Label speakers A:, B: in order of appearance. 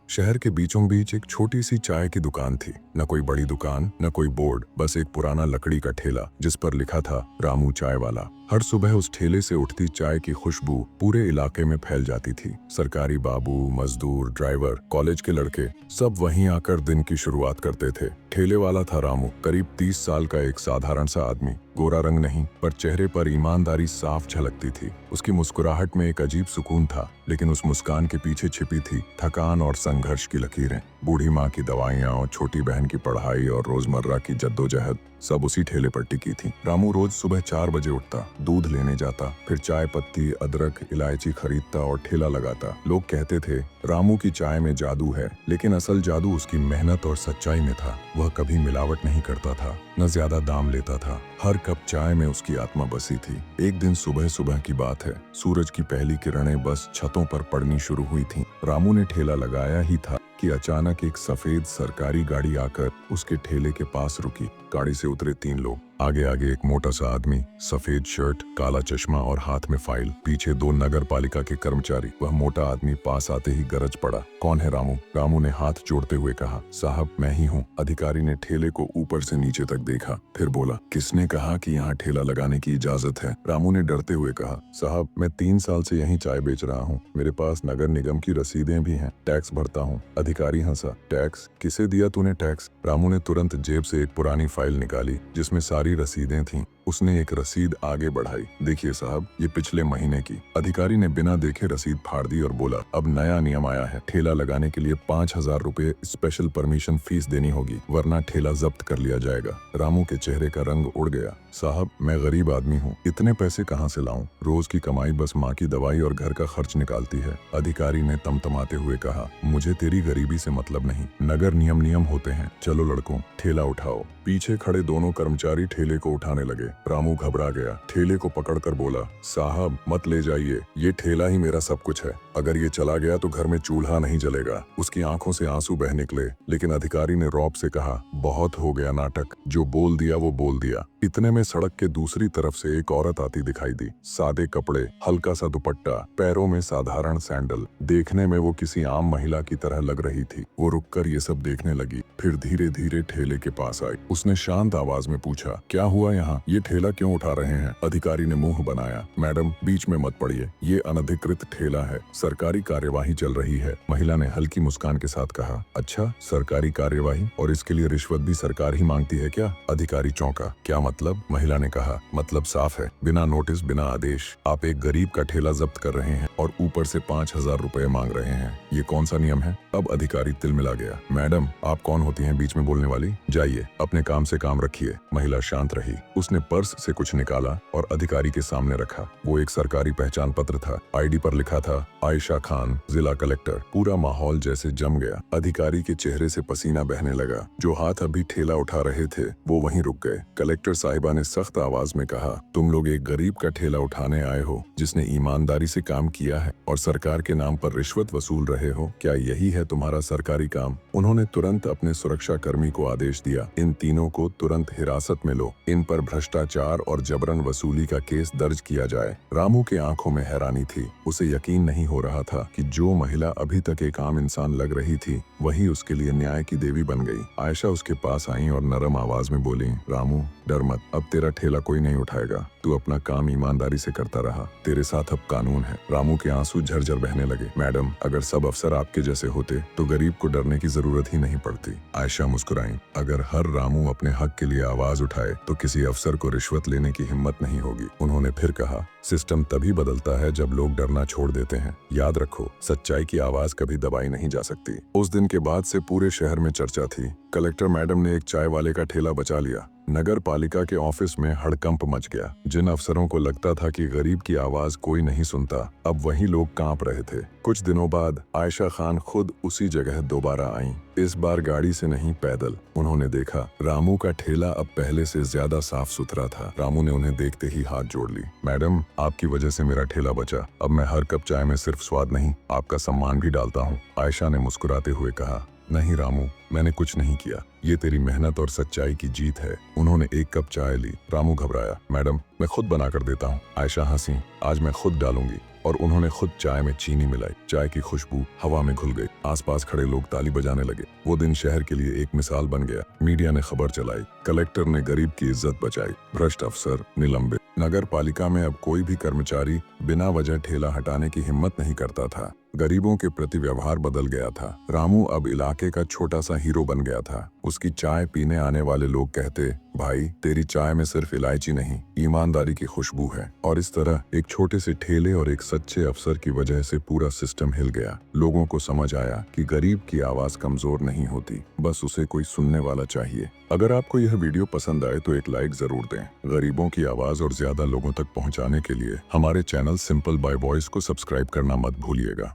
A: शहर के बीचों बीच एक छोटी सी चाय की दुकान थी। न कोई बड़ी दुकान, न कोई बोर्ड, बस एक पुराना लकड़ी का ठेला जिस पर लिखा था रामू चाय वाला। हर सुबह उस ठेले से उठती चाय की खुशबू पूरे इलाके में फैल जाती थी। सरकारी बाबू, मजदूर, ड्राइवर, कॉलेज के लड़के सब वहीं आकर दिन की शुरुआत करते थे। ठेले वाला था रामू, करीब 30 साल का एक साधारण सा आदमी। गोरा रंग नहीं, पर चेहरे पर ईमानदारी साफ झलकती थी। उसकी मुस्कुराहट में एक अजीब सुकून था, लेकिन उस मुस्कान के पीछे छिपी थी थकान और संघर्ष की लकीरें। बूढ़ी माँ की दवाइयाँ और छोटी बहन की पढ़ाई और रोजमर्रा की जद्दोजहद सब उसी ठेले पर टिकी थी। रामू रोज सुबह 4 बजे उठता, दूध लेने जाता, फिर चाय पत्ती, अदरक, इलायची खरीदता और ठेला लगाता। लोग कहते थे रामू की चाय में जादू है, लेकिन असल जादू उसकी मेहनत और सच्चाई में था। वह कभी मिलावट नहीं करता था, न ज्यादा दाम लेता था। हर कप चाय में उसकी आत्मा बसी थी। एक दिन सुबह सुबह की बात है, सूरज की पहली किरणें बस छतों पर पड़नी शुरू हुई थीं। रामू ने ठेला लगाया ही था कि अचानक एक सफेद सरकारी गाड़ी आकर उसके ठेले के पास रुकी। गाड़ी से उतरे 3 लोग। आगे आगे एक मोटा सा आदमी, सफेद शर्ट, काला चश्मा और हाथ में फाइल। पीछे 2 नगर पालिका के कर्मचारी। वह मोटा आदमी पास आते ही गरज पड़ा, कौन है रामू? रामू ने हाथ जोड़ते हुए कहा, साहब मैं ही हूँ। अधिकारी ने ठेले को ऊपर से नीचे तक देखा, फिर बोला, किसने कहा कि यहाँ ठेला लगाने की इजाजत है? रामू ने डरते हुए कहा, साहब मैं 3 साल से यहीं चाय बेच रहा हूँ। मेरे पास नगर निगम की रसीदें भी हैं, टैक्स भरता हूँ। अधिकारी हंसा, टैक्स? किसे दिया तूने टैक्स? रामू ने तुरंत जेब से एक पुरानी फाइल निकाली जिसमें सारी रसीदें थीं। उसने एक रसीद आगे बढ़ाई, देखिए साहब ये पिछले महीने की। अधिकारी ने बिना देखे रसीद फाड़ दी और बोला, अब नया नियम आया है, ठेला लगाने के लिए 5,000 रुपए स्पेशल परमिशन फीस देनी होगी, वरना ठेला जब्त कर लिया जाएगा। रामू के चेहरे का रंग उड़ गया, साहब मैं गरीब आदमी हूँ, इतने पैसे कहाँ से लाऊं? रोज की कमाई बस माँ की दवाई और घर का खर्च निकालती है। अधिकारी ने तमतमाते हुए कहा, मुझे तेरी गरीबी से मतलब नहीं, नगर नियम नियम होते हैं। चलो लड़कों ठेला उठाओ। पीछे खड़े दोनों कर्मचारी ठेले को उठाने लगे। रामू घबरा गया, ठेले को पकड़कर बोला, साहब मत ले जाइए, ये ठेला ही मेरा सब कुछ है। अगर ये चला गया तो घर में चूल्हा नहीं जलेगा। उसकी आंखों से आंसू बह निकले, लेकिन अधिकारी ने रौब से कहा, बहुत हो गया नाटक, जो बोल दिया वो बोल दिया। इतने में सड़क के दूसरी तरफ से एक औरत आती दिखाई दी। सादे कपड़े, हल्का सा दुपट्टा, पैरों में साधारण सैंडल। देखने में वो किसी आम महिला की तरह लग रही थी। वो रुककर ये सब देखने लगी, फिर धीरे धीरे ठेले के पास आई। उसने शांत आवाज में पूछा, क्या हुआ यहाँ? ये ठेला क्यों उठा रहे हैं? अधिकारी ने मुंह बनाया, मैडम बीच में मत पड़िए, ये अनधिकृत ठेला है, सरकारी कार्यवाही चल रही है। महिला ने हल्की मुस्कान के साथ कहा, अच्छा सरकारी कार्यवाही, और इसके लिए रिश्वत भी सरकार ही मांगती है क्या? अधिकारी चौंका, क्या मतलब? महिला ने कहा, मतलब साफ है, बिना नोटिस बिना आदेश आप एक गरीब का ठेला जब्त कर रहे हैं और ऊपर से 5,000 रुपए मांग रहे हैं। ये कौन सा नियम है? अब अधिकारी तिलमिला गया, मैडम आप कौन होती हैं बीच में बोलने वाली? जाइए अपने काम से काम रखिए। महिला शांत रही। उसने पर्स से कुछ निकाला और अधिकारी के सामने रखा। वो एक सरकारी पहचान पत्र था। आईडी पर लिखा था आयशा खान, जिला कलेक्टर। पूरा माहौल जैसे जम गया। अधिकारी के चेहरे से पसीना बहने लगा। जो हाथ अभी ठेला उठा रहे थे वो वहीं रुक गए। कलेक्टर साहिबा ने सख्त आवाज में कहा, तुम लोग एक गरीब का ठेला उठाने आए हो जिसने ईमानदारी से काम किया है और सरकार के नाम पर रिश्वत वसूल रहे हो। क्या यही है तुम्हारा सरकारी काम? उन्होंने तुरंत अपने सुरक्षा कर्मी को आदेश दिया, इन तीनों को तुरंत हिरासत में लो, इन पर भ्रष्टाचार और जबरन वसूली का केस दर्ज किया जाए। रामू के आंखों में हैरानी थी। उसे यकीन नहीं हो रहा था कि जो महिला अभी तक एक आम इंसान लग रही थी वही उसके लिए न्याय की देवी बन गई। आयशा उसके पास आई और नरम आवाज में बोली, रामू डर मत, अब तेरा ठेला कोई नहीं उठाएगा, तू अपना काम ईमानदारी से करता रहा, तेरे साथ अब कानून है। रामू के आंसू झरझर बहने लगे। मैडम अगर सब अफसर आपके जैसे होते तो गरीब को डरने की जरूरत ही नहीं पड़ती। आयशा मुस्कुराई, अगर हर रामू अपने हक के लिए आवाज उठाए तो किसी अफसर को रिश्वत लेने की हिम्मत नहीं होगी। उन्होंने फिर कहा, सिस्टम तभी बदलता है जब लोग डरना छोड़ देते हैं। याद रखो, सच्चाई की आवाज कभी दबाई नहीं जा सकती। उस दिन के बाद से पूरे शहर में चर्चा थी। कलेक्टर मैडम ने एक चाय वाले का ठेला बचा लिया। नगर पालिका के ऑफिस में हड़कंप मच गया। जिन अफसरों को लगता था कि गरीब की आवाज कोई नहीं सुनता, अब वही लोग कांप रहे थे। कुछ दिनों बाद आयशा खान खुद उसी जगह दोबारा आईं। इस बार गाड़ी से नहीं, पैदल। उन्होंने देखा रामू का ठेला अब पहले से ज्यादा साफ सुथरा था। रामू ने उन्हें देखते ही हाथ जोड़ ली, मैडम आपकी वजह से मेरा ठेला बचा, अब मैं हर कप चाय में सिर्फ स्वाद नहीं आपका सम्मान भी डालता हूँ। आयशा ने मुस्कुराते हुए कहा, नहीं रामू मैंने कुछ नहीं किया, ये तेरी मेहनत और सच्चाई की जीत है। उन्होंने एक कप चाय ली। रामू घबराया, मैडम मैं खुद बना कर देता हूँ। आयशा हंसी, आज मैं खुद डालूंगी। और उन्होंने खुद चाय में चीनी मिलाई। चाय की खुशबू हवा में घुल गई। आसपास खड़े लोग ताली बजाने लगे। वो दिन शहर के लिए एक मिसाल बन गया। मीडिया ने खबर चलाई, कलेक्टर ने गरीब की इज्जत बचाई, भ्रष्ट अफसर निलंबित। नगर पालिका में अब कोई भी कर्मचारी बिना वजह ठेला हटाने की हिम्मत नहीं करता था। गरीबों के प्रति व्यवहार बदल गया था। रामू अब इलाके का छोटा सा हीरो बन गया था। उसकी चाय पीने आने वाले लोग कहते, भाई तेरी चाय में सिर्फ इलायची नहीं, ईमानदारी की खुशबू है। और इस तरह एक छोटे से ठेले और एक सच्चे अफसर की वजह से पूरा सिस्टम हिल गया। लोगों को समझ आया कि गरीब की आवाज कमजोर नहीं होती, बस उसे कोई सुनने वाला चाहिए। अगर आपको यह वीडियो पसंद आए तो एक लाइक जरूर दें। गरीबों की आवाज और ज्यादा लोगों तक पहुंचाने के लिए हमारे चैनल सिंपल बाय वॉइस को सब्सक्राइब करना मत भूलिएगा।